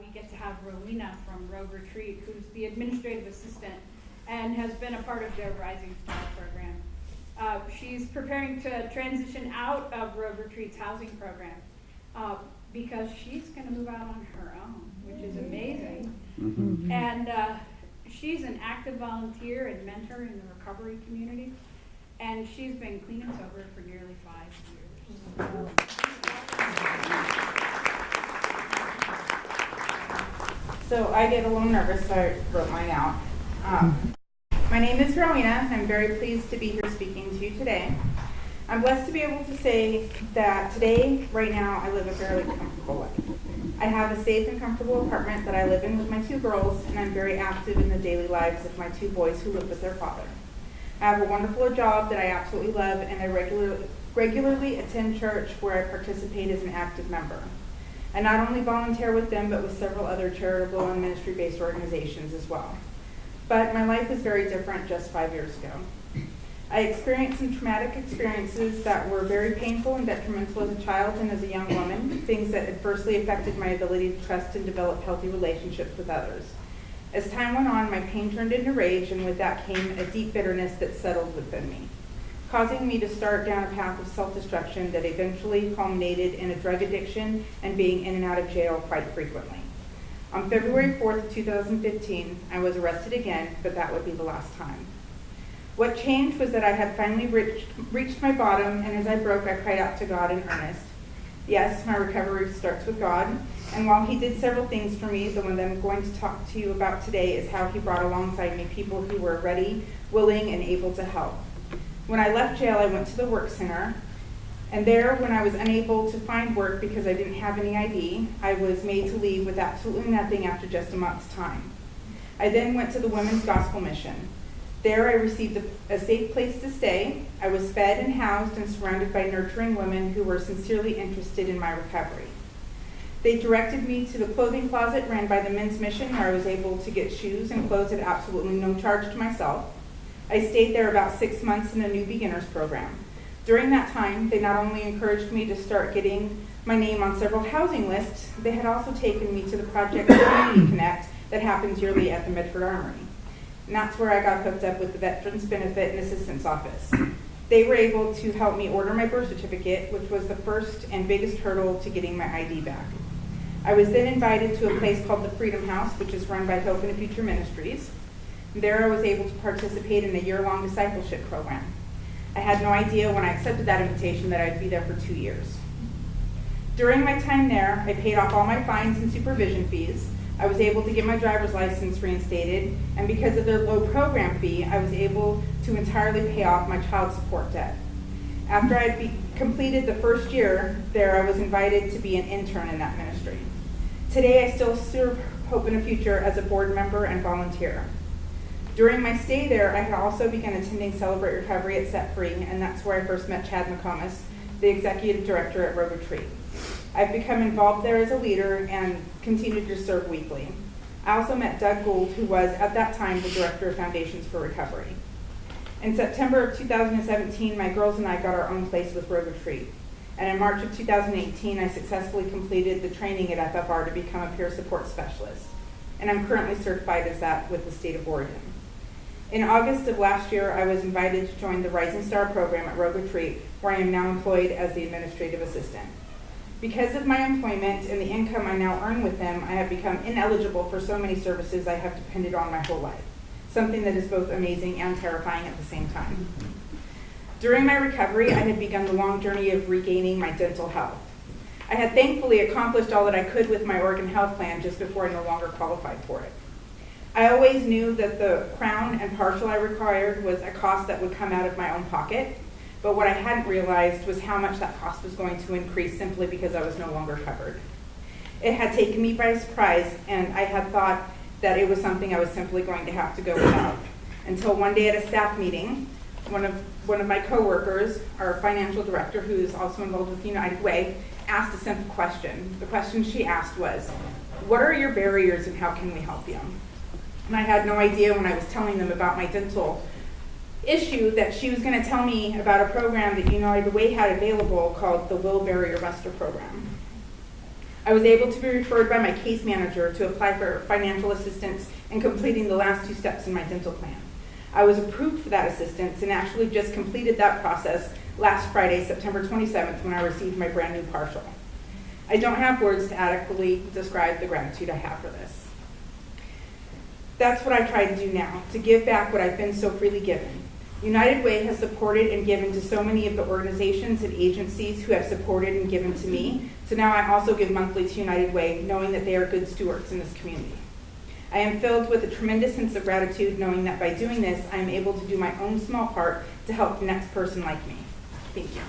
we get to have Rowena from Rogue Retreat, who's the administrative assistant and has been a part of their Rising Star program. She's preparing to transition out of Rogue Retreat's housing program because she's going to move out on her own, which is amazing. Mm-hmm. And she's an active volunteer and mentor in the recovery community, and she's been clean and sober for nearly 5 years. So I get a little nervous, so I wrote mine out. My name is Rowena. I'm very pleased to be here speaking to you today. I'm blessed to be able to say that today, right now, I live a fairly comfortable life. I have a safe and comfortable apartment that I live in with my 2 girls, and I'm very active in the daily lives of my 2 boys who live with their father. I have a wonderful job that I absolutely love, and I regularly attend church where I participate as an active member. I not only volunteer with them, but with several other charitable and ministry-based organizations as well. But my life is very different just 5 years ago. I experienced some traumatic experiences that were very painful and detrimental as a child and as a young woman, things that adversely affected my ability to trust and develop healthy relationships with others. As time went on, my pain turned into rage, and with that came a deep bitterness that settled within me, causing me to start down a path of self-destruction that eventually culminated in a drug addiction and being in and out of jail quite frequently. On February 4th, 2015, I was arrested again, but that would be the last time. What changed was that I had finally reached my bottom, and as I broke, I cried out to God in earnest. Yes, my recovery starts with God, and while He did several things for me, the one that I'm going to talk to you about today is how He brought alongside me people who were ready, willing, and able to help. When I left jail, I went to the work center, and there, when I was unable to find work because I didn't have any ID, I was made to leave with absolutely nothing after just a month's time. I then went to the Women's Gospel Mission. There I received a safe place to stay. I was fed and housed and surrounded by nurturing women who were sincerely interested in my recovery. They directed me to the clothing closet ran by the Men's Mission, where I was able to get shoes and clothes at absolutely no charge to myself. I stayed there about 6 months in a new beginners program. During that time, they not only encouraged me to start getting my name on several housing lists, they had also taken me to the Project Community Connect that happens yearly at the Medford Armory. And that's where I got hooked up with the Veterans Benefit and Assistance Office. They were able to help me order my birth certificate, which was the first and biggest hurdle to getting my ID back. I was then invited to a place called the Freedom House, which is run by Hope in the Future Ministries. There I was able to participate in a year-long discipleship program. I had no idea when I accepted that invitation that I'd be there for 2 years. During my time there, I paid off all my fines and supervision fees. I was able to get my driver's license reinstated, and because of their low program fee, I was able to entirely pay off my child support debt. After I had completed the first year there, I was invited to be an intern in that ministry. Today, I still serve Hope in the Future as a board member and volunteer. During my stay there, I had also begun attending Celebrate Recovery at Set Free, and that's where I first met Chad McComas, the executive director at Rogue Retreat. I've become involved there as a leader and continued to serve weekly. I also met Doug Gould, who was, at that time, the director of Foundations for Recovery. In September of 2017, my girls and I got our own place with Rogue Retreat. And in March of 2018, I successfully completed the training at FFR to become a peer support specialist. And I'm currently certified as that with the state of Oregon. In August of last year, I was invited to join the Rising Star program at Rogue Retreat, where I am now employed as the administrative assistant. Because of my employment and the income I now earn with them, I have become ineligible for so many services I have depended on my whole life, something that is both amazing and terrifying at the same time. During my recovery, I had begun the long journey of regaining my dental health. I had thankfully accomplished all that I could with my Oregon health plan just before I no longer qualified for it. I always knew that the crown and partial I required was a cost that would come out of my own pocket, but what I hadn't realized was how much that cost was going to increase simply because I was no longer covered. It had taken me by surprise, and I had thought that it was something I was simply going to have to go without. Until one day at a staff meeting, one of my coworkers, our financial director, who is also involved with United Way, asked a simple question. The question she asked was, "What are your barriers and how can we help you?" And I had no idea when I was telling them about my dental issue that she was going to tell me about a program that United Way had available called the Will Barrier Buster Program. I was able to be referred by my case manager to apply for financial assistance in completing the last 2 steps in my dental plan. I was approved for that assistance and actually just completed that process last Friday, September 27th, when I received my brand new partial. I don't have words to adequately describe the gratitude I have for this. That's what I try to do now, to give back what I've been so freely given. United Way has supported and given to so many of the organizations and agencies who have supported and given to me, so now I also give monthly to United Way, knowing that they are good stewards in this community. I am filled with a tremendous sense of gratitude, knowing that by doing this, I am able to do my own small part to help the next person like me. Thank you.